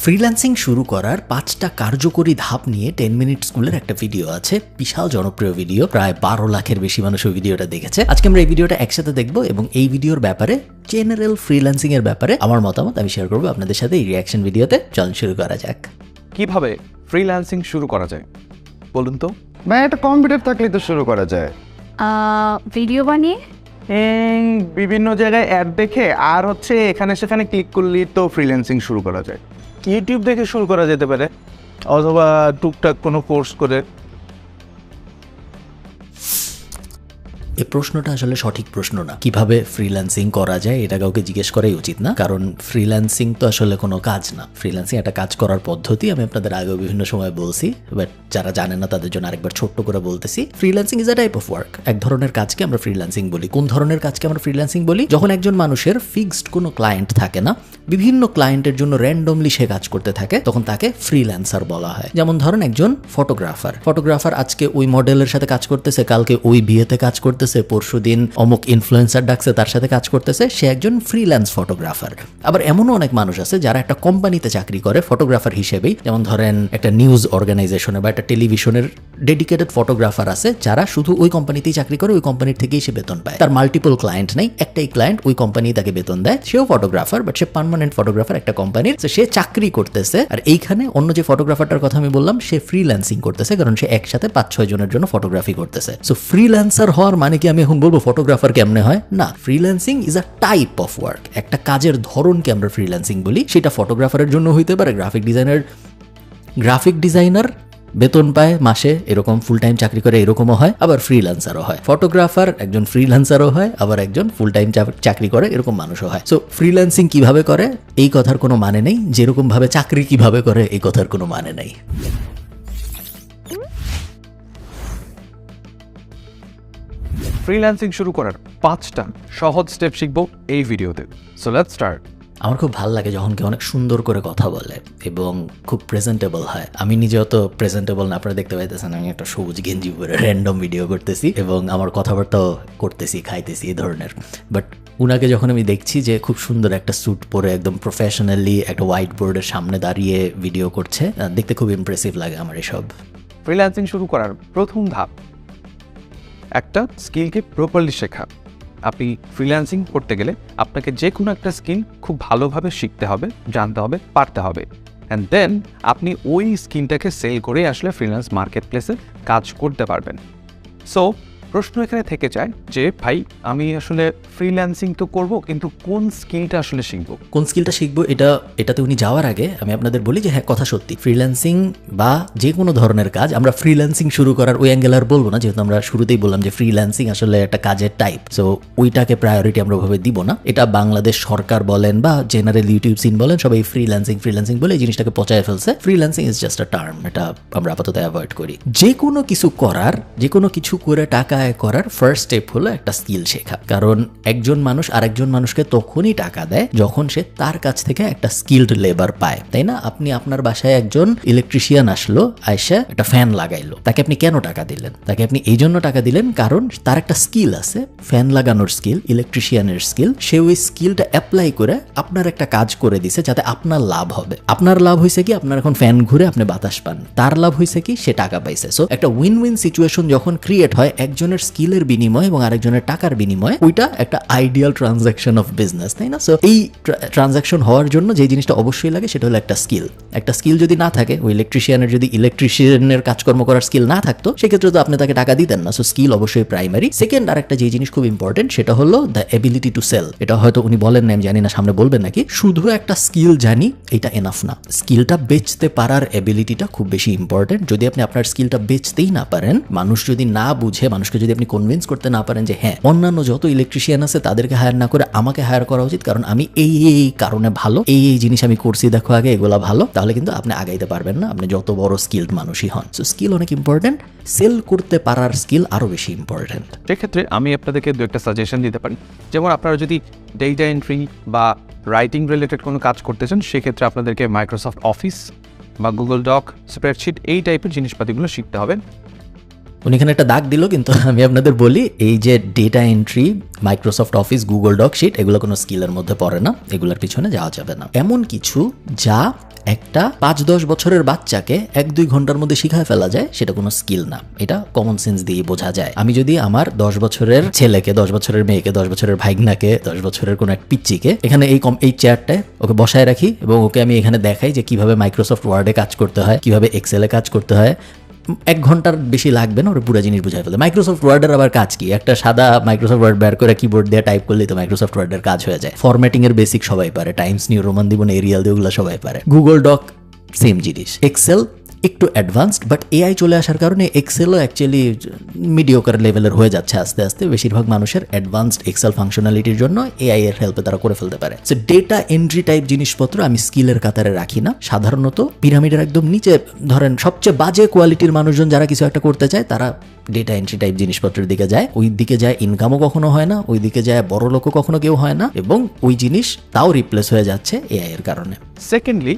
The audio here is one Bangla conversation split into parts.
ফ্রিল্যান্সিং শুরু করার 5টা কার্যকরী ধাপ নিয়ে 10 মিনিট স্কুলের একটা ভিডিও আছে, বিশাল জনপ্রিয় ভিডিও, প্রায় 12 লাখের বেশি মানুষ ওই ভিডিওটা দেখেছে। আজকে আমরা এই ভিডিওটা একসাথে দেখবো এবং এই ভিডিওর ব্যাপারে, জেনারেল ফ্রিল্যান্সিং এর ব্যাপারে আমার মতামত আমি শেয়ার করবো আপনাদের সাথে এই রিঅ্যাকশন ভিডিওতে। চলুন শুরু করা যাক। কিভাবে ফ্রিল্যান্সিং শুরু করা যায় বলুন তো? একটা কম্পিউটার থাকলেই তো শুরু করা যায়। ভিডিও বানিয়ে বিভিন্ন জায়গায় অ্যাড দেখে আর এখানে সেখানে ক্লিক করলেই তো ফ্রিল্যান্সিং শুরু করা যায়। ইউটিউব দেখে শুরু করা যেতে পারে, অথবা টুকটাক কোনো কোর্স করে। এই প্রশ্নটা আসলে সঠিক প্রশ্ন না। কিভাবে ফ্রিল্যান্সিং করা যায় এটা কাউকে জিজ্ঞেস করাই উচিত না, কারণ ফ্রিল্যান্সিং তো আসলে কোনো কাজ না। ফ্রিল্যান্সিং একটা কাজ করার পদ্ধতি, আমি আপনাদের আগেও বিভিন্ন সময় বলছি, বাট যারা জানেন না তাদের জন্য আরেকবার ছোট্ট করে বলতেছি। Freelancing is a type of work. এক ধরনের কাজকে আমরা ফ্রিল্যান্সিং বলি। কোন ধরনের কাজকে আমরা ফ্রিল্যান্সিং বলি? যখন একজন মানুষের ফিক্সড কোনো ক্লায়েন্ট থাকে না, বিভিন্ন ক্লায়েন্টের জন্য র্যান্ডমলি সে কাজ করতে থাকে, তখন তাকে ফ্রিল্যান্সার বলা হয়। যেমন ধরেন একজন ফটোগ্রাফার আজকে ওই মডেলের সাথে কাজ করতেছে, কালকে ওই বিয়েতে কাজ করতেছে, পরশুদিন অমুক ইনফ্লুয়েন্সার ডাকছে তার সাথে কাজ করতেছে, সে একজন ফ্রিল্যান্স ফটোগ্রাফার। আবার এমনও অনেক মানুষ আছে যারা একটা কোম্পানিতে চাকরি করে ফটোগ্রাফার হিসেবেই। যেমন ধরেন একটা নিউজ অর্গানাইজেশনে বা একটা টেলিভিশনের ডেডিকেটেড ফটোগ্রাফার আছে যারা শুধু ওই কোম্পানিতেই চাকরি করে, ওই কোম্পানির থেকেই সে বেতন পায়। তার মাল্টিপল ক্লায়েন্ট নেই, একটাই ক্লায়েন্ট, ওই কোম্পানি তাকে বেতন দেয়, সেও photographer, but say permanent photographer একটা কোম্পানির। সে চাকরি করতেছে, আর এইখানে অন্য যে ফটোগ্রাফারটার কথা আমি বললাম সে ফ্রিল্যান্সিং করতেছে, কারণ সে একসাথে 5-6 জনের জন্য ফটোগ্রাফি করতেছে। সো ফ্রিল্যান্সার হওয়ার মানে কি আমি এখন বলবো ফটোগ্রাফার কেমনে হয়? না, freelancing is a type of work. একটা কাজের ধরনকে আমরা ফ্রিল্যান্সিং বলি। সেটা ফটোগ্রাফারের জন্য হইতে পারে, গ্রাফিক ডিজাইনার বেতন পায় মাসে, এরকম ফুল টাইম চাকরি করে, এরকমও হয়। আবার ফ্রিল্যান্সারও হয়, ফটোগ্রাফার একজন ফ্রিল্যান্সারও হয়, আবার একজন ফুল টাইম চাকরি করে, এরকম মানুষও হয়। সো ফ্রিল্যান্সিং কিভাবে করে এই কথার কোনো মানে নেই, যেরকম ভাবে চাকরি কিভাবে করে এই কথার কোনো মানে নেই। ফ্রিল্যান্সিং শুরু করার 5টা সহজ স্টেপ শিখবো এই ভিডিওতে। So let's start. আমার খুব ভালো লাগে যখন কেউ অনেক সুন্দর করে কথা বলে এবং খুব প্রেজেন্টেবল হয়। আমি নিজেও তো প্রেজেন্টেবল না, আপনারা দেখতে পাইতেছেন আমি একটা সবুজ গেঞ্জি পরে র্যান্ডম ভিডিও করতেছি এবং আমার কথাবার্তাও করতেছি, খাইতেছি, এই ধরনের। বাট উনাকে যখন আমি দেখছি যে খুব সুন্দর একটা স্যুট পরে একদম প্রফেশনালি একটা হোয়াইট বোর্ডের সামনে দাঁড়িয়ে ভিডিও করছে, দেখতে খুব ইমপ্রেসিভ লাগে আমার এসব। ফ্রিল্যান্সিং শুরু করার প্রথম ধাপ একটা স্কিলকে প্রপারলি শেখা। আপনি ফ্রিল্যান্সিং করতে গেলে আপনাকে যে কোনো একটা স্কিল খুব ভালোভাবে শিখতে হবে, জানতে হবে, পারতে হবে, অ্যান্ড দেন আপনি ওই স্কিলটাকে সেল করে আসলে ফ্রিল্যান্স মার্কেট প্লেসে কাজ করতে পারবেন। সো প্রশ্ন এখানে থেকে যায় যে ভাই আমি আসলে ফ্রিল্যান্সিং তো করব, কিন্তু কোন স্কিলটা আসলে শিখবো? কোন স্কিলটা শিখবো এটাতে উনি যাওয়ার আগে আমি আপনাদের বলি যে হ্যাঁ, কথা সত্যি, ফ্রিল্যান্সিং বা যে কোনো ধরনের কাজ আমরা ফ্রিল্যান্সিং শুরু করার ওই অ্যাঙ্গেল আর বলবো না, যেহেতু আমরা শুরুতেই বললাম যে ফ্রিল্যান্সিং আসলে একটা কাজের টাইপ। সো ওইটাকে প্রায়োরিটি আমরা ওইভাবে দিব না। এটা বাংলাদেশ সরকার বলেন বা জেনারেল ইউটিউব সিন বলেন, সবাই ফ্রিল্যান্সিং বলে এই জিনিসটাকে পচায় ফেলছে। Freelancing is just a term, এটা আমরা আপাতত অ্যাভয়েড করি। যে কোনো কিছু করে টাকা করার ফার্স্ট স্টেপ হলো একটা স্কিল শেখা। কারণ একজন মানুষ আরেকজন মানুষকে তখনই টাকা দেয় যখন সে তার কাছ থেকে একটা স্কিলড লেবার পায়, তাই না? আপনি আপনার বাসায় একজন ইলেকট্রিশিয়ান আসলো, আইসা একটা ফ্যান লাগাইলো, তাকে আপনি কেন টাকা দিলেন? তাকে আপনি এই জন্য টাকা দিলেন কারণ তার একটা স্কিল আছে, ফ্যান লাগানোর স্কিল, ইলেকট্রিশিয়ানের স্কিল। সে ওই স্কিলটা অ্যাপ্লাই করে আপনার একটা কাজ করে দিছে যাতে আপনার লাভ হবে। আপনার লাভ হয়েছে কি, আপনার এখন ফ্যান ঘুরে আপনি বাতাস পান। তার লাভ হয়েছে কি, সে টাকা পাইছে। সো একটা উইন উইন সিচুয়েশন যখন ক্রিয়েট হয় একজনের স্কিলের বিনিময় এবং আরেকজনের টাকার বিনিময়, ওইটা একটা আইডিয়াল ট্রানজাকশন অফ বিজনেস, তাই না? সো এই ট্রানজাকশন হওয়ার জন্য যে জিনিসটা অবশ্যই লাগে সেটা হলো একটা স্কিল। একটা স্কিল যদি না থাকে, ওই ইলেকট্রিশিয়ানের কাজকর্ম করার স্কিল না থাকতো, সেক্ষেত্রে তো আপনি তাকে টাকা দিতেন না। সো স্কিল অবশ্যই প্রাইমারি। সেকেন্ড আরেকটা যে জিনিস খুব ইম্পর্টেন্ট সেটা হলো দ্য এবিলিটি টু সেল। এটা হয়তো উনি বলেন না, আমি জানি না সামনে বলবেন নাকি। শুধু একটা স্কিল জানি এটা এনাফ না, স্কিলটা বেচতে পারার এবিলিটিটা খুব বেশি ইম্পর্টেন্ট। যদি আপনি আপনার স্কিলটা বেচতেই না পারেন, মানুষ যদি না বুঝে, মানুষকে যদি আপনি কনভিন্স করতে না পারেন যে হ্যাঁ অন্যান্য যত ইলেকট্রিশিয়ান আছে তাদেরকে হায়ার না করে আমাকে হায়ার করা উচিত, কারণ আমি এই কারণে ভালো, এই জিনিস আমি করছি, দেখো আগে এগুলা ভালো, তাহলে কিন্তু আপনি আগাইতে পারবেন না, আপনি যত বড় স্কিলড মানুষই হন। সো স্কিল অনেক ইম্পর্টেন্ট, সেল করতে পারার স্কিল আরো বেশি ইম্পর্টেন্ট। সেক্ষেত্রে আমি আপনাদেরকে দু একটা সাজেশন দিতে পারি। যেমন আপনারা যদি ডেটা এন্ট্রি বা রাইটিং রিলেটেড কোনো কাজ করতে চান, সেক্ষেত্রে আপনাদেরকে মাইক্রোসফট অফিস বা গুগল ডক, স্প্রেডশিট এই টাইপের জিনিসপাতিগুলো শিখতে হবে। উনি এখানে একটা দাগ দিল, কিন্তু আমি আপনাদের বলি এই যে data entry, Microsoft Office, Google doc sheet, এগুলো কোনো স্কিলের মধ্যে পড়ে না, এগুলোর পিছনে যাওয়া যাবে না। এমন কিছু যা একটা 5-10 বছরের বাচ্চাকে 1-2 ঘন্টার মধ্যে শিখায় ফেলা যায় সেটা কোনো স্কিল না, এটা কমন সেন্স দিয়ে বোঝা যায়। আমি যদি আমার 10 বছরের ছেলেকে, 10 বছরের মেয়েকে, 10 বছরের ভাইগনাকে, 10 বছরের কোনো এক পিচ্চিকে এখানে এই চেয়ারটায় ওকে বসায় রাখি এবং ওকে আমি এখানে দেখাই যে কিভাবে মাইক্রোসফট ওয়ার্ডে কাজ করতে হয়, কিভাবে এক্সেলে কাজ করতে হয়, 1 ঘন্টার বেশি লাগবে না, ওরা পুরো জিনিস বুঝাই ফেলে। মাইক্রোসফট ওয়ার্ডের আবার কাজ কি? একটা সাদা মাইক্রোসফট ওয়ার্ড বের করে কিবোর্ড দিয়ে টাইপ করলেই তো মাইক্রোসফট ওয়ার্ডের কাজ হয়ে যায়। ফরম্যাটিং এর বেসিক সবাই পারে, টাইমস নিউ রোমান দিবন এরিয়াল দিয়ে ওগুলো সবাই পারে। গুগল ডক সেম জিনিস। এক্সেল একটু অ্যাডভান্সড, বাট এআই চলে আসার কারণে এক্সেলও অ্যাকচুয়ালি মিডিওকার লেভেলের হয়ে যাচ্ছে আস্তে আস্তে। বেশিরভাগ মানুষের অ্যাডভান্সড এক্সেল ফাংশনালিটির জন্য এআই এর হেল্পে তারা করে ফেলতে পারে। সো ডেটা এন্ট্রি টাইপ জিনিসপত্র আমি স্কিলের কাতারে রাখি না। সাধারণত পিরামিডের একদম নিচে ধরেন সবচেয়ে বাজে কোয়ালিটির মানুষজন যারা কিছু একটা করতে চায় তারা ডেটা এন্ট্রি টাইপ জিনিসপত্রের দিকে যায়। ওই দিকে যায় ইনকামও কখনো হয় না, ওই দিকে যায় বড় লোকও কখনো কেউ হয় না, এবং ওই জিনিস তাও রিপ্লেস হয়ে যাচ্ছে এআই এর কারণে। সেকেন্ডলি,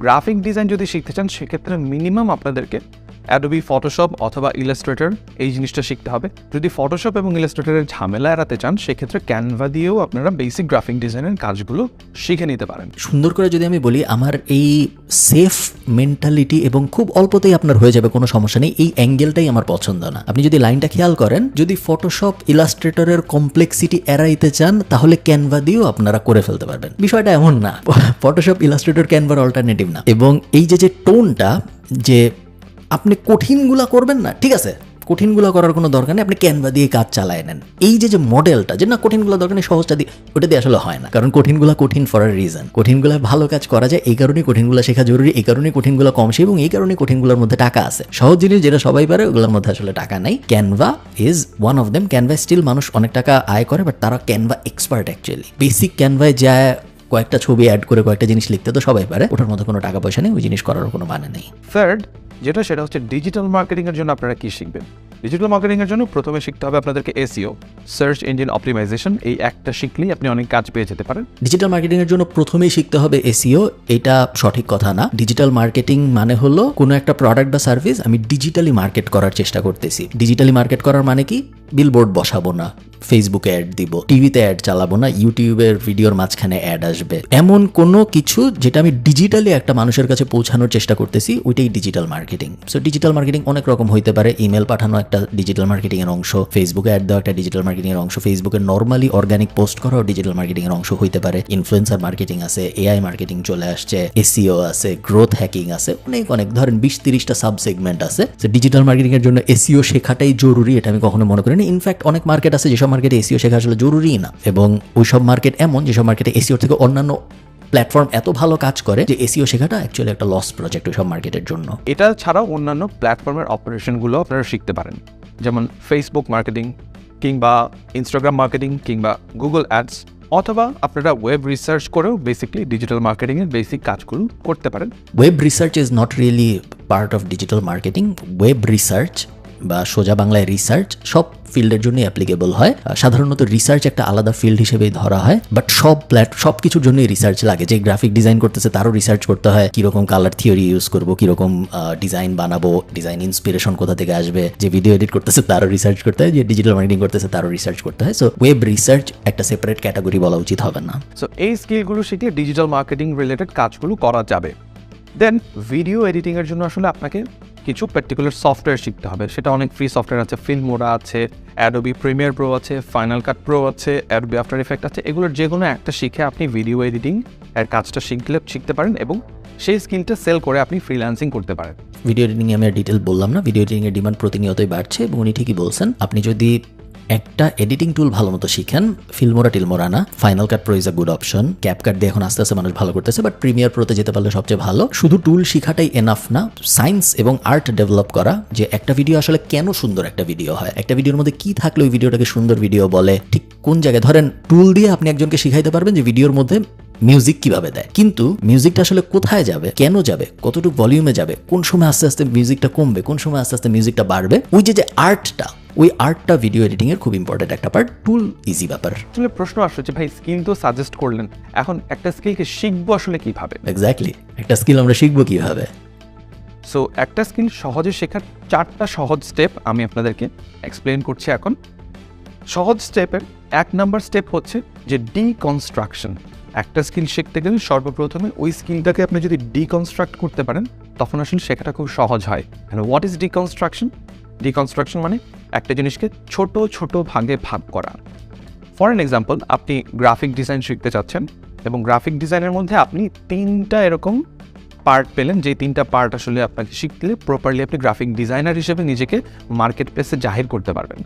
গ্রাফিক ডিজাইন যদি শিখতে চান সেক্ষেত্রে মিনিমাম আপনাদেরকে অ্যাডোবি ফটোশপ অথবা ইলাস্ট্রেটর এই জিনিসটা শিখতে হবে। যদি ফটোশপ এবং ইলাস্ট্রেটরের ঝামেলা এড়াতে চান সেক্ষেত্রে ক্যানভা দিয়েও আপনারা বেসিক গ্রাফিক ডিজাইনের কাজগুলো শিখে নিতে পারেন। সুন্দর করে যদি আমি বলি, আমার এই সেফ মেন্টালিটি এবং খুব অল্পতেই আপনার হয়ে যাবে কোনো সমস্যা নেই, এই অ্যাঙ্গেলটাই আমার পছন্দ না। আপনি যদি লাইনটা খেয়াল করেন, যদি ফটোশপ ইলাস্ট্রেটরের কমপ্লেক্সিটি এড়াইতে চান তাহলে ক্যানভা দিয়েও আপনারা করে ফেলতে পারবেন। বিষয়টা এমন না, ফটোশপ ইলাস্ট্রেটর ক্যানভার অল্টারনেটিভ না। এবং এই যে টোনটা, যে আপনি কঠিনগুলা করবেন না, ঠিক আছে, কঠিনগুলো করার কোনো দরকার নেই, আপনি ক্যানভা দিয়ে কাজ চালায় নেন। এই যে মডেলটা, যে না কঠিনগুলো দরকার নেই, সহজটা দিয়ে, ওটা দিয়ে আসলে হয় না। কারণ কঠিনগুলো কঠিন ফর আ রিজন। কঠিনগুলো ভালো কাজ করা যায়, এই কারণেই কঠিনগুলো শেখা জরুরি, এই কারণেই কঠিনগুলো কম শেখে, এবং এই কারণেই কঠিনগুলোর মধ্যে টাকা আছে। সহজ জিনিস যেটা সবাই পারে ওগুলোর মধ্যে আসলে টাকা নাই। Canva is one of them. Canva still মানুষ অনেক টাকা আয় করে, বাট তারা ক্যানভা এক্সপার্ট অ্যাকচুয়ালি। বেসিক ক্যানভায় যায় কয়েকটা ছবি অ্যাড করে কয়েকটা জিনিস লিখতে তো সবাই পারে, ওটার মধ্যে কোনো টাকা পয়সা নেই, ওই জিনিস করার কোনো মানে নেই। থার্ড সেটা হচ্ছে ডিজিটাল মার্কেটিং এর জন্য আপনারা কি শিখবেন। ডিজিটাল মার্কেটিং এর জন্য প্রথমে শিখতে হবে আপনাদেরকে এসইও, সার্চ ইঞ্জিন অপটিমাইজেশন। এই একটা শিখলেই আপনি অনেক কাজ পেয়ে যেতে পারেন। ডিজিটাল মার্কেটিং এর জন্য প্রথমেই শিখতে হবে এসইও, এটা সঠিক কথা না। ডিজিটাল মার্কেটিং মানে হলো কোনো একটা প্রোডাক্ট বা সার্ভিস আমি ডিজিটালি মার্কেট করার চেষ্টা করতেছি। ডিজিটালি মার্কেট করার মানে কি? বিলবোর্ড বসাবো না, ফেসবুকে অ্যাড দিব, টিভিতে অ্যাড চালাবো না, ইউটিউবের ভিডিওর মাঝখানে অ্যাড আসবে, এমন কোনো কিছু যেটা আমি ডিজিটালি একটা মানুষের কাছে পৌঁছানোর চেষ্টা করতেছি, ওইটাই digital marketing. So digital marketing অনেক রকম হইতে পারে। ইমেল পাঠানো একটা ডিজিটাল মার্কেটিং এর অংশ, ফেসবুকে অ্যাড দেওয়া একটা ডিজিটাল মার্কেটিং এর অংশ, ফেসবুকে নর্মালি অর্গানিক পোস্ট করাও ডিজিটাল মার্কেটিং এর অংশ হইতে পারে। ইনফ্লুয়েন্সার মার্কেটিং আছে, এআই মার্কেটিং চলে আসছে, এসইও আছে, গ্রোথ হ্যাকিং আছে, অনেক ধরেন 20-30টা সাব সেগমেন্ট আছে। সো ডিজিটাল মার্কেটিং এর জন্য এসইও শেখাটাই জরুরি, এটা আমি কখনো মনে করি না। ইনফ্যাক্ট অনেক মার্কেট আছে যেসব মার্কেটে এসইও শেখা আসলে জরুরি না, এবং ওইসব মার্কেট এমন যেসব মার্কেটে এসইও থেকে অন্যান্য প্ল্যাটফর্ম এত ভালো কাজ করে যে এসইও শেখাটা অ্যাকচুয়ালি একটা লস প্রজেক্ট ওইসব মার্কেটের জন্য। এটা ছাড়াও অন্যান্য প্ল্যাটফর্মের অপারেশনগুলো আপনারা শিখতে পারেন, যেমন ফেসবুক মার্কেটিং কিংবা ইনস্টাগ্রাম মার্কেটিং কিংবা গুগল অ্যাডস, অথবা আপনারা ওয়েব রিসার্চ করেও বেসিক্যালি ডিজিটাল মার্কেটিং এর বেসিক কাজগুলো করতে পারেন। Web research is not really part of digital marketing. Web research বা সোজা বাংলায় রিসার্চ সব ফিল্ডের জন্য অ্যাপ্লিকেবল হয়। সাধারণত রিসার্চ একটা আলাদা ফিল্ড হিসেবেই ধরা হয়, বাট সব কিছুর জন্যই রিসার্চ লাগে। যে গ্রাফিক ডিজাইন করতেছে তারও রিসার্চ করতে হয়, কিরকম কালার থিওরি ইউজ করবো, কিরকম ডিজাইন বানাবো, ডিজাইন ইন্সপিরেশন কোথা থেকে আসবে, যে ভিডিও এডিট করতেছে তারও রিসার্চ করতে হয়, যে ডিজিটাল মার্কেটিং করতেছে তারও রিসার্চ করতে হয়। সো ওয়েব রিসার্চ একটা সেপারেট ক্যাটাগরি বলা উচিত হবে না। সো এই স্কিলগুলো শিখলে ডিজিটাল মার্কেটিং রিলেটেড কাজগুলো করা যাবে। দেন ভিডিও এডিটিং এর জন্য আসলে আপনাকে কিছু পার্টিকুলার সফটওয়্যার শিখতে হবে। সেটা অনেক ফ্রি সফটওয়্যার আছে, ফিল্মোরা আছে, অ্যাডোবি প্রিমিয়ার প্রো আছে, ফাইনাল কাট প্রো আছে, অ্যাডোবি আফটার ইফেক্ট আছে। এগুলোর যে কোনো একটা শিখে আপনি ভিডিও এডিটিং এর কাজটা শিখতে পারেন, এবং সেই স্কিলটা সেল করে আপনি ফ্রিল্যান্সিং করতে পারেন। ভিডিও এডিটিং আমি আর ডিটেল বললাম না, ভিডিও এডিটিং এর ডিমান্ড প্রতিনিয়তই বাড়ছে, এবং উনি ঠিকই বলছেন। আপনি যদি একটা এডিটিং টুল ভালো মতো শিখেন, ফিল্মোরা টিলমোরা না, final cut pro is a good option. CapCut দিয়ে এখন আস্তে আস্তে মানুষ ভালো করতেছে, বাট প্রিমিয়ার প্রোতে যেতে পারলে সবচেয়ে ভালো। শুধু টুল শিখাটাই এনাফ না, সায়েন্স এবং আর্ট ডেভেলপ করা, যে একটা ভিডিও আসলে কেন সুন্দর একটা ভিডিও হয়, একটা ভিডিওর মধ্যে কি থাকলে ওই ভিডিওটাকে সুন্দর ভিডিও বলে, ঠিক কোন জায়গায়। ধরেন টুল দিয়ে আপনি একজনকে শিখাইতে পারবেন যে ভিডিওর মধ্যে মিউজিক কিভাবে দেয়, কিন্তু মিউজিকটা আসলে কোথায় যাবে, কেন যাবে, কতটুকু ভলিউমে যাবে, কোন সময় আস্তে আস্তে মিউজিকটা কমবে, কোন সময় আস্তে আস্তে মিউজিকটা বাড়বে, ওই যে আর্টটা, ওই আর্টটা ভিডিও এডিটিং এর খুব ইম্পর্টেন্ট একটা পার্ট। টুল ইজি ব্যাপার। আসলে প্রশ্ন আসছে যে ভাই স্কিল তো সাজেস্ট করলেন, এখন একটা স্কিলকে শিখবো আসলে কিভাবে? এক্স্যাক্টলি, একটা স্কিল আমরা শিখবো কিভাবে? সো একটা স্কিল সহজে শেখার 4টা সহজ স্টেপ আমি আপনাদেরকে এক্সপ্লেন করছি এখন। সহজ স্টেপের 1 নাম্বার স্টেপ হচ্ছে যে ডিকনস্ট্রাকশন। একটা স্কিল শিখতে গেলে সর্বপ্রথমে ওই স্কিলটাকে আপনি যদি ডিকনস্ট্রাক্ট করতে পারেন তখন আসলে শেখাটা খুব সহজ হয়। What is deconstruction? ডিকনস্ট্রাকশন মানে একটা জিনিসকে ছোট ছোট ভাগে ভাগ করা। ফর অ্যান এক্সাম্পল, আপনি গ্রাফিক ডিজাইন শিখতে চাচ্ছেন এবং গ্রাফিক ডিজাইনের মধ্যে আপনি 3টা এরকম পার্ট পেলেন, যে 3টা পার্ট আসলে আপনাকে শিখলে প্রপারলি আপনি গ্রাফিক ডিজাইনার হিসেবে নিজেকে মার্কেট প্লেসে জাহির করতে পারবেন।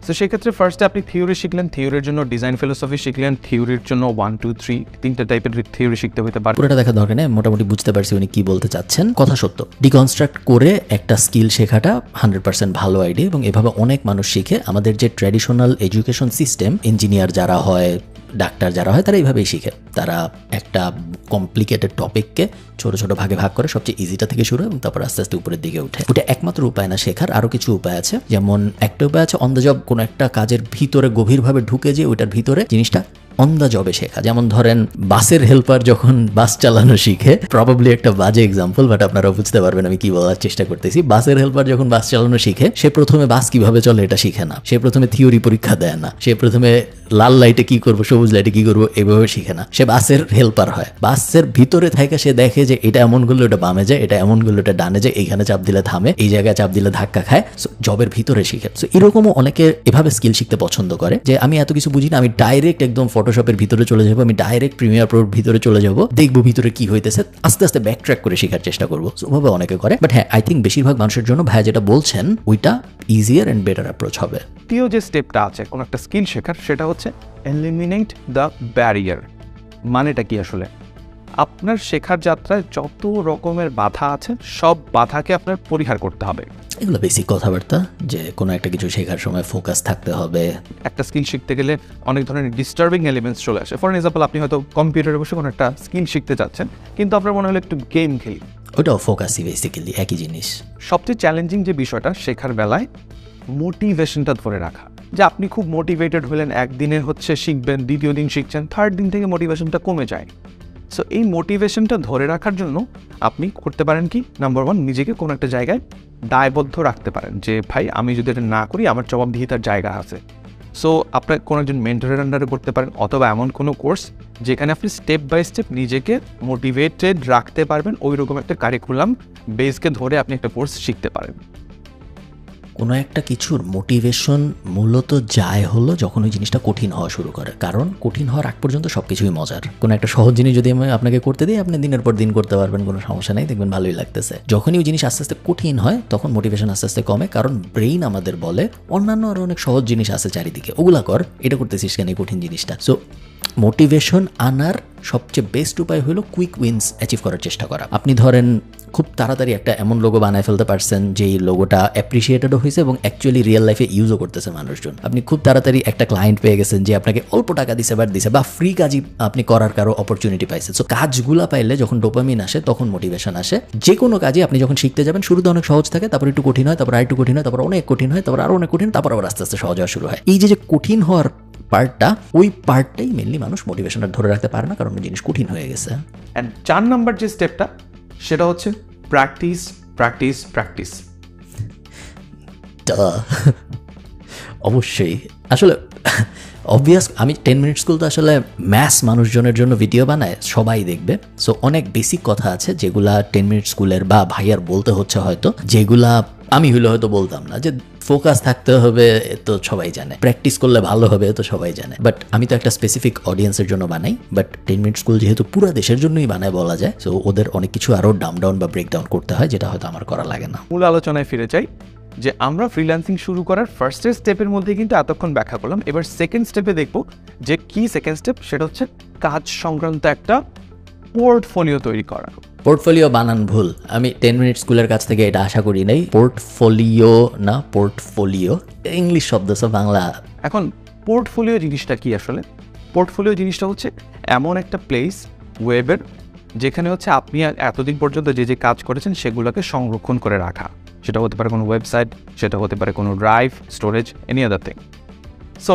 সো সেক্ষেত্রে ফার্স্টে আপনি থিওরি শিখলেন, থিওরির জন্য ডিজাইন ফিলোসফি শিখলেন, থিওরির জন্য 1 2 3 3টা টাইপের থিওরি শিখতে হতে পারে। পুরোটা দেখা দরকার নেই, মোটামুটি বুঝতে পারছি উনি কি বলতে চাচ্ছেন। কথা সত্য, ডিকনস্ট্রাক্ট করে একটা স্কিল শেখাটা 100% ভালো আইডিয়া, এবং এভাবে অনেক মানুষ শিখে। আমাদের যে ট্র্যাডিশনাল এডুকেশন সিস্টেম, ইঞ্জিনিয়ার যারা হয়, ডাক্তার যারা হয়, তারা এইভাবেই শিখে। তারা একটা কমপ্লিকেটেড টপিককে ছোট ছোট ভাগে ভাগ করে সবচেয়ে ইজিটা থেকে শুরু, এবং তারপর আস্তে আস্তে উপরের দিকে উঠে। ওটা একমাত্র উপায় না শেখার, আরও কিছু উপায় আছে। যেমন একটা উপায় আছে অন দ্য জব, কোনো একটা কাজের ভিতরে গভীরভাবে ঢুকে যে ওইটার ভিতরে জিনিসটা অন দ্য জবে শেখা। যেমন ধরেন বাসের হেল্পার যখন বাস চালানো শিখে, প্রবাবলি একটা বাজে এক্সাম্পল, বাট আপনারা বুঝতে পারবেন আমি কি বলার চেষ্টা করতেছি। বাসের হেল্পার যখন বাস চালানো শিখে, সে প্রথমে বাস কিভাবে চলে এটা শিখে না, সে প্রথমে থিওরি পরীক্ষা দেয় না, সে প্রথমে লাল লাইটে কি করবো, সবুজ লাইটে কি করবো এভাবে শিখে না। সে বাসের হেল্পার হয়, বাসের ভিতরে থেকে সে দেখে যে এটা এমন করলে ওটা বামে যায়, এটা এমন করলে ওটা ডানে যায়, এইখানে চাপ দিলে থামে, এই জায়গায় চাপ দিলে ধাক্কা খায়। সো জবের ভিতরে শিখে। সো এরকমও অনেকে এভাবে স্কিল শিখতে পছন্দ করে, যে আমি এত কিছু বুঝি না, আমি ডাইরেক্ট একদম ফটোশপের ভিতরে চলে যাবো, আমি ডাইরেক্ট প্রিমিয়ার প্রোর ভিতরে চলে যাবো, দেখবো ভিতরে কি হইতেছে, আস্তে আস্তে ব্যাক ট্র্যাক করে শেখার চেষ্টা করবো। ওভাবে অনেকে করে। বাট হ্যাঁ, আই থিঙ্ক বেশিরভাগ মানুষের জন্য ভাইয়া যেটা বলছেন ওইটা ইজিয়ার অ্যান্ড বেটার অ্যাপ্রোচ হবে। দ্বিতীয় যে স্টেপটা আছে কোনো একটা স্কিল শেখার, সেটা হচ্ছে এলিমিনেট দ্য ব্যারিয়ার। মানেটা কি আসলে? আপনার শেখার যাত্রায় যত রকমের বাধা আছে সব বাধাকে আপনার পরিহার করতে হবে। এগুলো বেসিক কথাবার্তা, যে কোনো একটা কিছু শেখার সময় ফোকাস থাকতে হবে। একটা স্কিল শিখতে গেলে অনেক ধরনের ডিস্টার্বিং এলিমেন্টস চলে আসে। ফর এক্সাম্পল, আপনি হয়তো কম্পিউটারে বসে কোনো একটা স্কিল শিখতে চাচ্ছেন, কিন্তু আপনার মনে হলো একটু গেম খেলি, ওটাও ফোকাসই বেসিক্যালি একই জিনিস। সবচেয়ে চ্যালেঞ্জিং যে বিষয়টা শেখার বেলায় মোটিভেশনটা ধরে রাখা। যে আপনি খুব মোটিভেটেড হলেন, একদিনে হচ্ছে শিখবেন, দ্বিতীয় দিন শিখছেন, থার্ড দিন থেকে মোটিভেশনটা কমে যায়। সো এই মোটিভেশনটা ধরে রাখার জন্য আপনি করতে পারেন কি, নাম্বার 1, নিজেকে কোনো একটা জায়গায় দায়বদ্ধ রাখতে পারেন, যে ভাই আমি যদি এটা না করি আমার জবাবদিহিতার জায়গা আছে। সো আপনার কোনো একজন মেন্টরের আন্ডারে করতে পারেন, অথবা এমন কোনো কোর্স যেখানে আপনি স্টেপ বাই স্টেপ নিজেকে মোটিভেটেড রাখতে পারবেন, ওই রকম একটা কারিকুলাম বেসকে ধরে আপনি একটা কোর্স শিখতে পারেন। কোনো একটা কিছুর মোটিভেশন মূলত যায় হলো যখন ওই জিনিসটা কঠিন হওয়া শুরু করে। কারণ কঠিন হওয়ার আগ পর্যন্ত সব কিছুই মজার। কোনো একটা সহজ জিনিস যদি আমি আপনাকে করতে দিই, আপনি দিনের পর দিন করতে পারবেন, কোনো সমস্যা নেই, দেখবেন ভালোই লাগতেছে। যখনই ওই জিনিস আস্তে আস্তে কঠিন হয় তখন মোটিভেশন আস্তে আস্তে কমে, কারণ ব্রেইন আমাদের বলে অন্যান্য আরও অনেক সহজ জিনিস আছে চারিদিকে, ওগুলা কর, এটা করতেছিস কেন এই কঠিন জিনিসটা। সো মোটিভেশন আনার সবচেয়ে বেস্ট উপায় হলো কুইক উইন্স অ্যাচিভ করার চেষ্টা করা। আপনি ধরেন খুব তাড়াতাড়ি একটা এমন লোগো বানায় ফেলতে পারছেন যেই লোগোটা অ্যাপ্রিসিয়েটেডও হয়েছে এবং অ্যাকচুয়ালি রিয়েল লাইফে ইউজও করতেছে মানুষজন। আপনি খুব তাড়াতাড়ি একটা ক্লায়েন্ট পেয়ে গেছেন যে আপনাকে অল্প টাকা দিছে বা ফ্রি কাজই আপনি করার কারো অপরচুনিটি পাইছেন। সো কাজগুলা পাইলে যখন ডোপামিন আসে তখন মোটিভেশন আসে। যে কোনো কাজে আপনি যখন শিখতে যাবেন শুরুতে অনেক সহজ থাকে, তারপর একটু কঠিন হয়, তারপর আর একটু কঠিন হয়, তারপর অনেক কঠিন হয়, তারপর আরও অনেক কঠিন, তারপর আবার আস্তে আস্তে সহজ হওয়া শুরু হয়। এই যে কঠিন হওয়ার পার্টটা, ওই পার্টটাই মেনলি মানুষ মোটিভেশনটা ধরে রাখতে পারে না, কারণ জিনিস কঠিন হয়ে গেছে। অ্যান্ড 4 নাম্বার যে স্টেপটা, সেটা হচ্ছে প্র্যাকটিস প্র্যাকটিস প্র্যাকটিস। অবশ্যই, আসলে অবভিয়াস, আমি 10 মিনিট স্কুল তো আসলে ম্যাস মানুষজনের জন্য ভিডিও বানায়, সবাই দেখবে। সো অনেক বেসিক কথা আছে যেগুলা 10 মিনিট স্কুলের বা ভাইয়ার বলতে হচ্ছে হয়তো, যেগুলা আমি হইলে হয়তো বলতাম না। যে ফোকাস থাকতে হবে তো সবাই জানে, প্র্যাকটিস করলে ভালো হবে তো সবাই জানে, বাট আমি তো একটা স্পেসিফিক অডিয়েন্সের জন্য বানাই। বাট 10 মিনিট স্কুল যেহেতু পুরো দেশের জন্যই বানায় বলা যায়, সো ওদের অনেক কিছু আরও ডাউন বা ব্রেকডাউন করতে হয়, যেটা হয়তো আমার করা লাগে না। মূল আলোচনায় ফিরে যাই, যে আমরা ফ্রিল্যান্সিং শুরু করার ফার্স্ট স্টেপের মধ্যে কিন্তু এতক্ষণ ব্যাখ্যা করলাম। এবার সেকেন্ড স্টেপে দেখব যে কি সেকেন্ড স্টেপ, সেটা হচ্ছে কাজ সংক্রান্ত একটা পোর্টফোলিও তৈরি করা। পোর্টফোলিও বানান ভুল, আমি 10 মিনিট স্কুলের কাছ থেকে এটা আশা করি নাই। পোর্টফোলিও না পোর্টফোলিও, ইংলিশ শব্দ, সব বাংলা। এখন পোর্টফোলিও জিনিসটা কি আসলে? পোর্টফোলিও জিনিসটা হচ্ছে এমন একটা প্লেস ওয়েবের যেখানে হচ্ছে আপনি এতদিন পর্যন্ত যে যে কাজ করেছেন সেগুলোকে সংরক্ষণ করে রাখা। সেটা হতে পারে কোনো ওয়েবসাইট, সেটা হতে পারে কোনো drive, storage, any other thing. So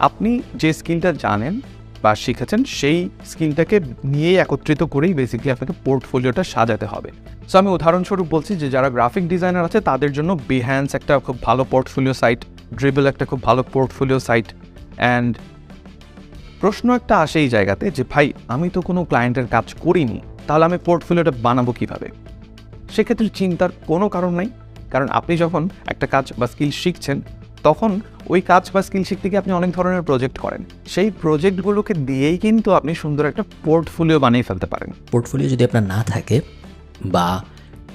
আপনি যে স্কিলটা জানেন বা শিখেছেন সেই স্কিলটাকে নিয়েই একত্রিত করেই বেসিক্যালি আপনাকে পোর্টফোলিওটা সাজাতে হবে। সো আমি উদাহরণস্বরূপ বলছি যে যারা গ্রাফিক ডিজাইনার আছে তাদের জন্য বিহ্যান্স একটা খুব ভালো পোর্টফোলিও সাইট, ড্রিবল একটা খুব ভালো পোর্টফোলিও সাইট, অ্যান্ড প্রশ্ন একটা আসে এই জায়গাতে যে ভাই আমি তো কোনো ক্লায়েন্টের কাজ করিনি, তাহলে আমি পোর্টফোলিওটা বানাবো কিভাবে? সেক্ষেত্রে চিন্তার কোনো কারণ নাই, কারণ আপনি যখন একটা কাজ বা স্কিল শিখছেন তখন ওই কাজ বা স্কিল শিখতে গিয়ে আপনি অনেক ধরনের প্রজেক্ট করেন, সেই প্রজেক্টগুলোকে দিয়েই কিন্তু আপনি সুন্দর একটা পোর্টফোলিও বানিয়ে ফেলতে পারেন। পোর্টফোলিও যদি আপনার না থাকে, বা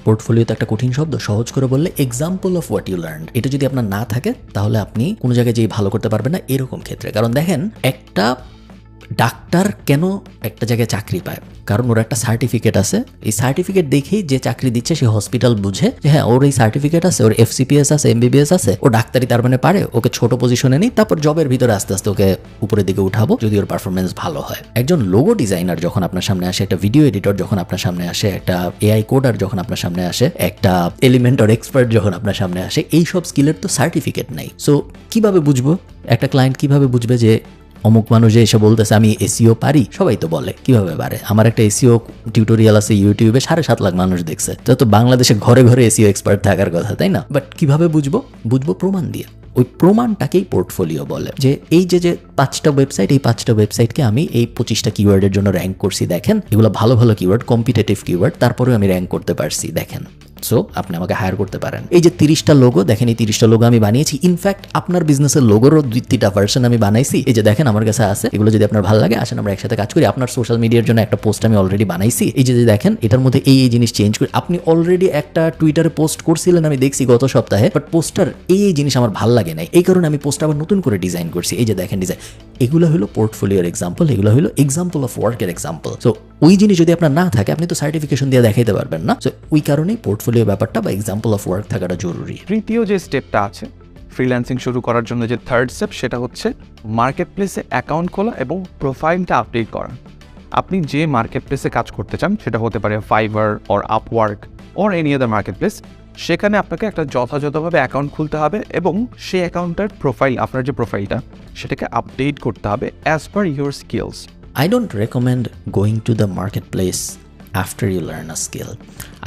পোর্টফোলিও তো একটা কঠিন শব্দ, সহজ করে বললে example of what you learn, এটা যদি আপনার না থাকে তাহলে আপনি কোনো জায়গায় যেই ভালো করতে পারবেন না এরকম ক্ষেত্রে। কারণ দেখেন, একটা ডাক্তার কেন একটা জায়গায় চাকরি পায়? কারণ ওর একটা সার্টিফিকেট আছে, এই সার্টিফিকেট দেখেই যে চাকরি দিচ্ছে সে হসপিটাল বুঝে যে হ্যাঁ ওর এই সার্টিফিকেট আছে, ওর FCPS আছে, MBBS আছে, ও ডাক্তারি তার মানে পারে, ওকে ছোট পজিশনে নিই, তারপর জবের ভিতরে আস্তে আস্তে ওকে উপরের দিকে উঠাবো যদি ওর পারফরমেন্স ভালো হয়। একজন লোগো ডিজাইনার যখন আপনার সামনে আসে, একটা ভিডিও এডিটর যখন আপনার সামনে আসে, একটা AI কোডার যখন আপনার সামনে আসে, একটা এলিমেন্টর এক্সপার্ট যখন আপনার সামনে আসে, এই সব স্কিলের তো সার্টিফিকেট নেই। সো কিভাবে বুঝবো? একটা ক্লায়েন্ট কিভাবে বুঝবে যে অমুক মানুষ যে এসে বলতেছে আমি SEO পারি? সবাই তো বলে, কিভাবে পারে? আমার একটা SEO টিউটোরিয়াল আছে ইউটিউবে, 7.5 লাখ মানুষ দেখছে। তো বাংলাদেশে ঘরে ঘরে SEO এক্সপার্ট থাকার কথা, তাই না? বাট কিভাবে বুঝবো? প্রমাণ দিয়ে। ওই প্রমাণটাকেই পোর্টফোলিও বলে। যে এই যে 5টা ওয়েবসাইট, এই 5টা ওয়েবসাইটকে আমি এই 25টা কিওয়ার্ডের জন্য র্যাঙ্ক করছি, দেখেন এগুলো ভালো ভালো কিওয়ার্ড, কম্পিটিটিভ কিওয়ার্ড, তারপরেও আমি র্যাঙ্ক করতে পারছি, দেখেন। সো আপনি আমাকে হায়ার করতে পারেন। এই যে 30টা লোগো, দেখেন এই 30টা লোগো আমি বানিয়েছি। ইনফ্যাক্ট আপনার বিজনেসের লোগোরও 2-3টা ভার্সন আমি বানাইছি, এই যে দেখেন আমার কাছে আছে। এগুলো যদি আপনার ভালো লাগে আসেন আমরা একসাথে কাজ করি। আপনার সোশ্যাল মিডিয়ার জন্য একটা পোস্ট আমি অলরেডি বানাইছি, এই যে দেখেন এটার মধ্যে এই জিনিস চেঞ্জ করি। আপনি অলরেডি একটা টুইটারে পোস্ট করছিলেন আমি দেখছি গত সপ্তাহে, বাট পোস্টার এই জিনিস আমার ভালো লাগে নাই, এই কারণে আমি পোস্ট আবার নতুন করে ডিজাইন করছি, এই যে দেখেন ডিজাইন। এগুলো হলো পোর্টফোলিওর এক্সাম্পল, এগুলো হলো এক্সাম্পল অফ ওয়ার্কের এক্সাম্পল। সো ওই জিনিস যদি আপনার না থাকে আপনি তো সার্টিফিকেশন দিয়ে দেখাইতে পারবেন না। সো ওই কারণেই পোর্টফোলিও ব্যাপারটা বা এক্সাম্পল অফ ওয়ার্ক থাকাটা জরুরি। তৃতীয় যে স্টেপটা আছে ফ্রিল্যান্সিং শুরু করার জন্য, যে থার্ড স্টেপ, সেটা হচ্ছে মার্কেট প্লেসে অ্যাকাউন্ট খোলা এবং প্রোফাইলটা আপডেট করা। আপনি যে মার্কেট প্লেসে কাজ করতে চান, সেটা হতে পারে fibre or Upwork or any other market place, সেখানে আপনাকে একটা যথাযথভাবে অ্যাকাউন্ট খুলতে হবে এবং সেই অ্যাকাউন্টের প্রোফাইল, আপনার যে প্রোফাইলটা, সেটাকে আপডেট করতে হবে as per your skills. I don't recommend going to the marketplace after you learn a skill.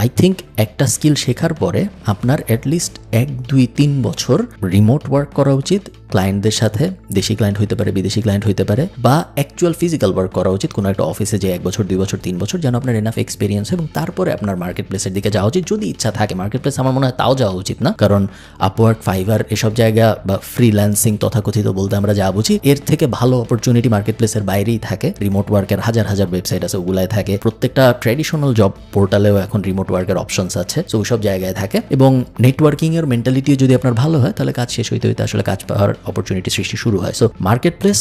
I think একটা স্কিল শেখার পরে আপনার অ্যাটলিস্ট 1-2-3 বছর রিমোট ওয়ার্ক করা উচিত ক্লায়েন্টদের সাথে। দেশি ক্লায়েন্ট হইতে পারে, বিদেশি ক্লায়েন্ট হইতে পারে, বা অ্যাকচুয়াল ফিজিক্যাল ওয়ার্ক করা উচিত কোনো একটা অফিসে, যে 1 বছর 2 বছর 3 বছর, যেন আপনার এনাফ এক্সপিরিয়েন্স, এবং তারপরে আপনার মার্কেট প্লেসের দিকে যাওয়া উচিত যদি ইচ্ছা থাকে। মার্কেট প্লেস আমার মনে হয় তাও যাওয়া উচিত না, কারণ আপওয়ার্ক, ফাইবার এসব জায়গা বা ফ্রিল্যান্সিং তথাকথিত বলতে আমরা যা বুঝি, এর থেকে ভালো অপরচুনিটি মার্কেট প্লেসের বাইরেই থাকে। রিমোট ওয়ার্কের হাজার হাজার ওয়েবসাইট আছে, ওগুলায় থাকে। প্রত্যেকটা ট্র্যাডিশনাল জব পোর্টালেও এখন রিমোট ওয়ার্কের অপশনস আছে, সো ওইসব জায়গায় থাকে। এবং নেটওয়ার্কিং এর মেন্টালিটি যদি আপনার ভালো হয় তাহলে কাজ শেষ হইতে হইতে আসলে কাজ পাওয়ার অপরচুনিটি সৃষ্টি শুরু হয়। So market place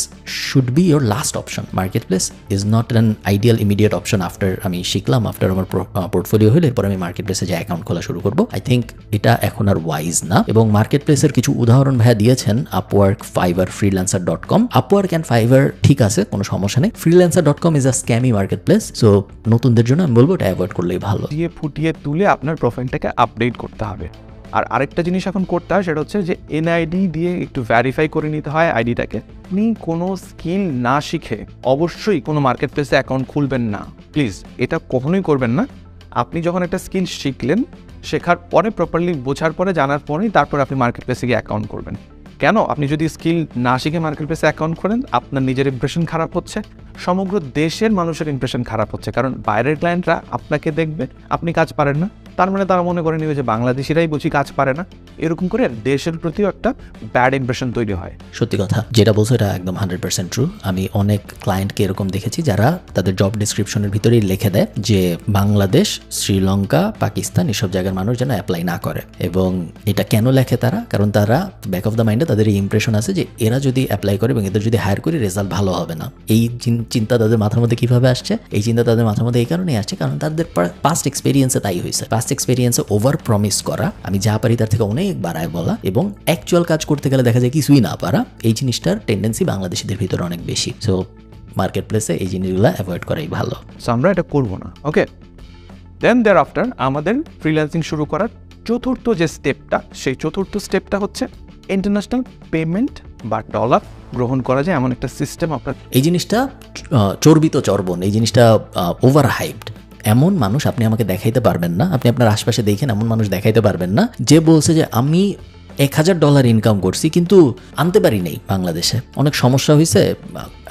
should be your last option. Market place is not an ideal immediate option after আমি শিখলাম, আফটার আমার পোর্টফোলিও হলে এরপর আমি মার্কেট প্লেসে যে অ্যাকাউন্ট খোলা শুরু করবো। আই থিঙ্ক এটা এখন আর ওয়াইজ না। এবং মার্কেট প্লেসের কিছু উদাহরণ ভাইয়া দিয়েছেন, Upwork, Fiverr, freelancer.com। Upwork and Fiverr ঠিক আছে, কোনো সমস্যা নেই। freelancer.com is a scammy marketplace, so নতুনদের জন্য আমি বলবো এটা অ্যাভয়েড করলেই ভালো। ফুটিয়ে তুলে আপনার প্রোফাইলটাকে আপডেট করতে হবে। আর আরেকটা জিনিস এখন করতে হয়, সেটা হচ্ছে যে NID দিয়ে একটু ভ্যারিফাই করে নিতে হয় আইডিটাকে। আপনি কোনো স্কিল না শিখে অবশ্যই কোনো মার্কেট প্লেসে অ্যাকাউন্ট খুলবেন না, প্লিজ এটা কখনোই করবেন না। আপনি যখন একটা স্কিল শিখলেন, শেখার পরে প্রপারলি বোঝার পরে, জানার পরেই তারপর আপনি মার্কেট প্লেসে গিয়ে অ্যাকাউন্ট করবেন। কেন? আপনি যদি স্কিল না শিখে মার্কেট প্লেসে অ্যাকাউন্ট করেন, আপনার নিজের ইমপ্রেশন খারাপ হচ্ছে, সমগ্র দেশের মানুষের ইমপ্রেশন খারাপ হচ্ছে। কারণ বাইরের ক্লায়েন্টরা আপনাকে দেখবে আপনি কাজ পারেন না, তার মানে তারা মনে করে নিবে যে বাংলাদেশিরাই বুঝি কাজ পারে না, এরকম করে দেশের প্রতিও একটা ব্যাড ইমপ্রেশন তৈরি হয়। সত্যি কথা যেটা বলছো এটা একদম 100% ট্রু। আমি অনেক ক্লায়েন্টকে এরকম দেখেছি যারা তাদের জব ডিসক্রিপশনের ভিতরেই লিখে দেয় যে বাংলাদেশ, শ্রীলঙ্কা, পাকিস্তান এসব জায়গার মানুষ যেন অ্যাপ্লাই না করে। এবং এটা কেন লেখে তারা? কারণ তারা ব্যাক অফ দ্য মাইন্ডে তাদের এই ইমপ্রেশন আছে যে এরা যদি অ্যাপ্লাই করে এবং এদের যদি হায়ার করি রেজাল্ট ভালো হবে না। এই চিন্তা তাদের মাথার মধ্যে কিভাবে আসছে? এই চিন্তা তাদের মাথার মধ্যে এই কারণেই আসছে কারণ তাদের পাস্ট এক্সপিরিয়েন্সে তাই হয়েছে। পাস্ট এক্সপিরিয়েন্সে ওভার প্রমিস করা, আমি যা পারি তার থেকে অনেক বাড়ায় বলা, এবং অ্যাকচুয়াল কাজ করতে গেলে দেখা যায় কিছুই না পারা, এই জিনিসটার টেন্ডেন্সি বাংলাদেশিদের ভিতরে অনেক বেশি। সো মার্কেট প্লেসে এই জিনিসগুলো অ্যাভয়েড করাই ভালো। সো আমরা এটা করবো না, ওকে। দেন দেয়ার আফটার আমাদের ফ্রিল্যান্সিং শুরু করার চতুর্থ যে স্টেপটা, সেই চতুর্থ স্টেপটা হচ্ছে ইন্টারন্যাশনাল পেমেন্ট বা ডলার গ্রহণ করা যায় এমন একটা সিস্টেম। আপনার এই জিনিসটা চর্বিত চর্বণ, এই জিনিসটা ওভার হাইপড। এমন মানুষ আপনি আমাকে দেখাইতে পারবেন না, আপনি আপনার আশপাশে দেখেন এমন মানুষ দেখাইতে পারবেন না যে বলছে যে আমি $1,000 ইনকাম করছি, কিন্তু আনতে পারি নাই বাংলাদেশে, অনেক সমস্যা হয়েছে,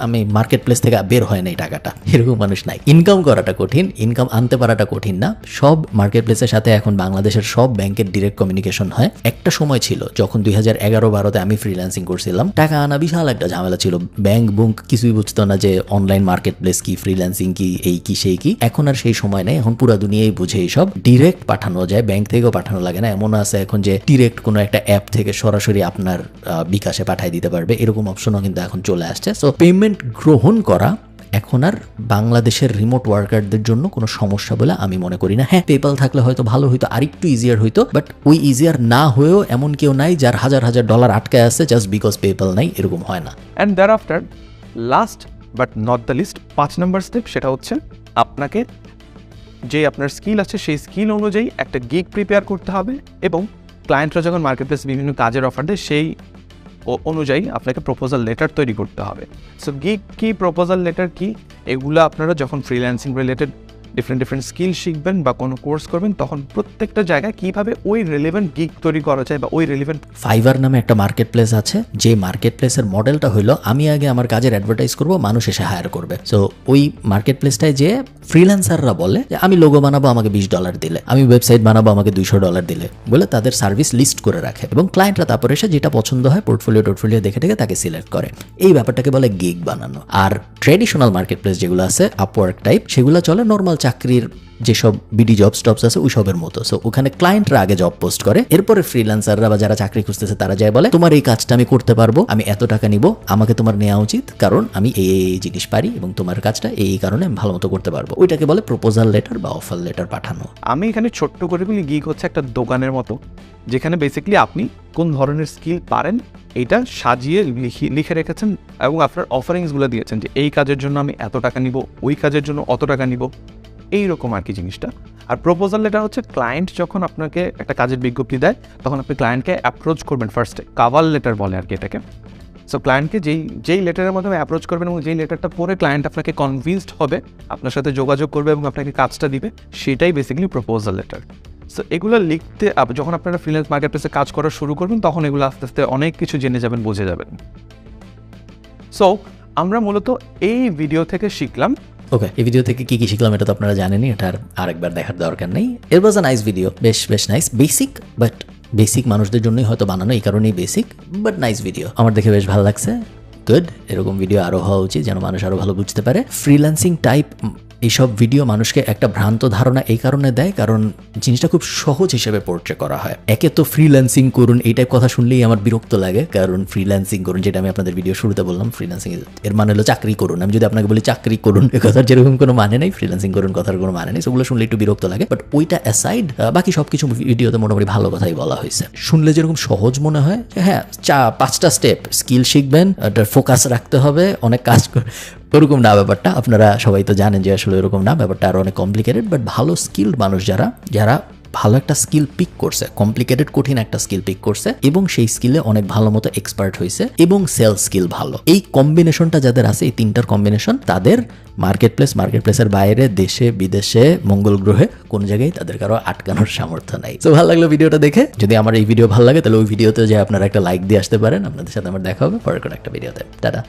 আমি মার্কেট প্লেস থেকে বের হয় নাই টাকাটা, এরকম মানুষ নাই। ইনকাম করাটা কঠিন, ইনকাম আনতে পারাটা কঠিন না। সব মার্কেট প্লেসের সাথে এখন বাংলাদেশের সব ব্যাংকের ডিরেক্ট কমিউনিকেশন হয়। একটা সময় ছিল যখন 2011-12-তে আমি ফ্রিল্যান্সিং করছিলাম, টাকা আনা বিশাল একটা ঝামেলা ছিল, ব্যাংক বুঙ্ক কিছুই বুঝতো না যে অনলাইন মার্কেট প্লেস কি, ফ্রিল্যান্সিং কি, এই কি সেই কি। এখন আর সেই সময় নেই, এখন পুরো দুনিয়াই বুঝে এইসব, ডিরেক্ট পাঠানো যায়, ব্যাংক থেকেও পাঠানো লাগে না। এমন আছে এখন যে ডিরেক্ট কোনো একটা অ্যাপ থেকে সরাসরি আপনার বিকাশে পাঠিয়ে দিতে পারবে, এরকম অপশনও কিন্তু এখন চলে আসছে। সো পেমেন্ট গ্রহণ করা এখন আর বাংলাদেশের রিমোট ওয়ার্কারদের জন্য কোনো সমস্যা বলে আমি মনে করি না। হ্যাঁ, পেপাল থাকলে হয়তো ভালো হইতো, আরেকটু ইজিয়ার হইতো, বাট ওই ইজিয়ার না হয়েও এমন কেউ নাই যার $1,000 আটকায় আছে জাস্ট বিকজ পেপাল নাই, এরকম হয় না। And there after last but not the least 5 number step, সেটা হচ্ছে আপনাকে যে আপনার স্কিল আছে সেই স্কিল অনুযায়ী একটা গিগ প্রিপেয়ার করতে হবে, এবং ক্লায়েন্টরা যখন মার্কেট প্লেস বিভিন্ন কাজের অফার দেয় সেই অনুযায়ী আপনাকে প্রপোজাল লেটার তৈরি করতে হবে। সো গিগ কি, প্রপোজাল লেটার কি, এগুলো আপনারা যখন ফ্রিল্যান্সিং রিলেটেড ডিফারেন্ট স্কিল শিখবেন বা কোনো কোর্স করবেন, তখন প্রত্যেকটা জায়গায় কীভাবে ওই রিলেভেন্ট গিগ তৈরি করা যায় বা ওই রিলেভেন্ট। ফাইবার নামে একটা মার্কেট প্লেস আছে, যে মার্কেট প্লেসের মডেলটা হইলো আমি আগে আমার কাজের অ্যাডভার্টাইজ করব, মানুষ এসে হায়ার করবে। সো ওই মার্কেট প্লেসটায় যে ফ্রিল্যান্সাররা বলে যে আমি লোগো বানাবো আমাকে $20 দিলে, আমি ওয়েবসাইট বানাবো আমাকে $200 দিলে, বলে তাদের সার্ভিস লিস্ট করে রাখে, এবং ক্লায়েন্টরা তারপরে এসে যেটা পছন্দ হয় পোর্টফোলিও দেখে তাকে সিলেক্ট করে। এই ব্যাপারটাকে বলে গিগ বানানো। আর ট্রেডিশনাল মার্কেট প্লেস যেগুলো আছে আপওয়ার্ক টাইপ, সেগুলো চলে নর্মাল চাকরির যেসব বিডি জব স্টপস আছে ওই সবের মতো। সো ওখানে ক্লায়েন্টরা আগে জব পোস্ট করে, এরপরে ফ্রিল্যান্সাররা বা যারা চাকরি খুঁজতেছে তারা যায় বলে তোমার এই কাজটা আমি করতে পারবো, আমি এত টাকা নিব, আমাকে তোমার নেওয়া উচিত, কারণ আমি এই জিনিস পারি এবং তোমার কাজটা এই কারণে আমি ভালো মতো করতে পারবো। ওইটাকে বলে প্রপোজাল লেটার বা অফার লেটার পাঠানো। আমি এখানে ছোট্ট করে বলি, গিগ হচ্ছে একটা দোকানের মতো, যেখানে বেসিক্যালি আপনি কোন ধরনের স্কিল পারেন এটা সাজিয়ে লিখে রেখেছেন এবং আপনার অফারিংসগুলো দিয়েছেন যে এই কাজের জন্য আমি এত টাকা নিব, ওই কাজের জন্য অত টাকা নিব, এইরকম আর কি জিনিসটা। আর প্রপোজাল লেটার হচ্ছে ক্লায়েন্ট যখন আপনাকে একটা কাজের বিজ্ঞপ্তি দেয় তখন আপনি ক্লায়েন্টকে অ্যাপ্রোচ করবেন ফার্স্টে, কাভার লেটার বলে আর কি এটাকে। সো ক্লায়েন্টকে যেই লেটারের মাধ্যমে অ্যাপ্রোচ করবেন এবং যেই লেটারটা পরে ক্লায়েন্ট আপনাকে কনভিন্সড হবে, আপনার সাথে যোগাযোগ করবে এবং আপনাকে কাজটা দিবে, সেটাই বেসিক্যালি প্রপোজাল লেটার। সো এগুলো লিখতে যখন আপনারা ফ্রিল্যান্স মার্কেট প্লেসে কাজ করা শুরু করবেন তখন এগুলো আস্তে আস্তে অনেক কিছু জেনে যাবেন, বুঝে যাবেন। সো আমরা মূলত এই ভিডিও থেকে শিখলাম। ওকে, এই ভিডিও থেকে কি কি শিখলাম এটা তো আপনারা জানেনই, এটা আরেকবার দেখার দরকার নেই। ইট ওয়াজ আ নাইস ভিডিও, বেশ নাইস, বেসিক, বাট বেসিক মানুষদের জন্যই হয়তো বানানো, এই কারণেই বেসিক, বাট নাইস ভিডিও। আমার দেখে বেশ ভালো লাগছে, গুড। এরকম ভিডিও আরও হওয়া উচিত যেন মানুষ আরও ভালো বুঝতে পারে। ফ্রিল্যান্সিং টাইপ এইসব ভিডিও মানুষকে একটা ভ্রান্ত ধারণা এই কারণে দেয় কারণ জিনিসটা খুব সহজ হিসেবে পোর্ট্রে করা হয়। একে তো ফ্রিল্যান্সিং করুন এই টাইপ কথা শুনলেই আমার বিরক্ত লাগে, কারণ ফ্রিল্যান্সিং করুন, যেটা আমি আপনাদের ভিডিও শুরুতে বললাম, ফ্রিল্যান্সিং এর মানে হলো চাকরি করুন। আমি যদি আপনাকে বলি চাকরি করুন, এ কথার যেরকম কোনো মানে নেই, ফ্রিল্যান্সিং করুন কথার কোনো মানে নেই, সেগুলো শুনলে একটু বিরক্ত লাগে। বাট ওইটা অ্যাসাইড বাকি সব কিছু ভিডিওতে মোটামুটি ভালো কথাই বলা হয়েছে। শুনলে যেরকম সহজ মনে হয় যে হ্যাঁ 5টা স্টেপ, স্কিল শিখবেন, ফোকাস রাখতে হবে, অনেক কাজ ওরকম না ব্যাপারটা। আপনারা সবাই তো জানেন যে আসলে এরকম না, ব্যাপারটা আরও অনেক কমপ্লিকেটেড। বাট ভালো স্কিল্ড মানুষ যারা ভালো একটা স্কিল পিক করছে, কমপ্লিকেটেড কঠিন একটা স্কিল পিক করছে এবং সেই স্কিলে অনেক ভালো মতো এক্সপার্ট হয়েছে এবং সেলস স্কিল ভালো, এই কম্বিনেশনটা যাদের আছে, এই 3টার কম্বিনেশন, তাদের মার্কেট প্লেসের বাইরে, দেশে বিদেশে, মঙ্গল গ্রহে কোন জায়গায় তাদের কারো আটকানোর সামর্থ্য নাই। তো ভালো লাগলো ভিডিওটা দেখে। যদি আমার এই ভিডিও ভালো লাগে তাহলে ওই ভিডিওতে যে আপনারা একটা লাইক দিয়ে আসতে পারেন। আপনাদের সাথে আমার দেখা হবে পরের কোনো একটা ভিডিওতে। টাটা।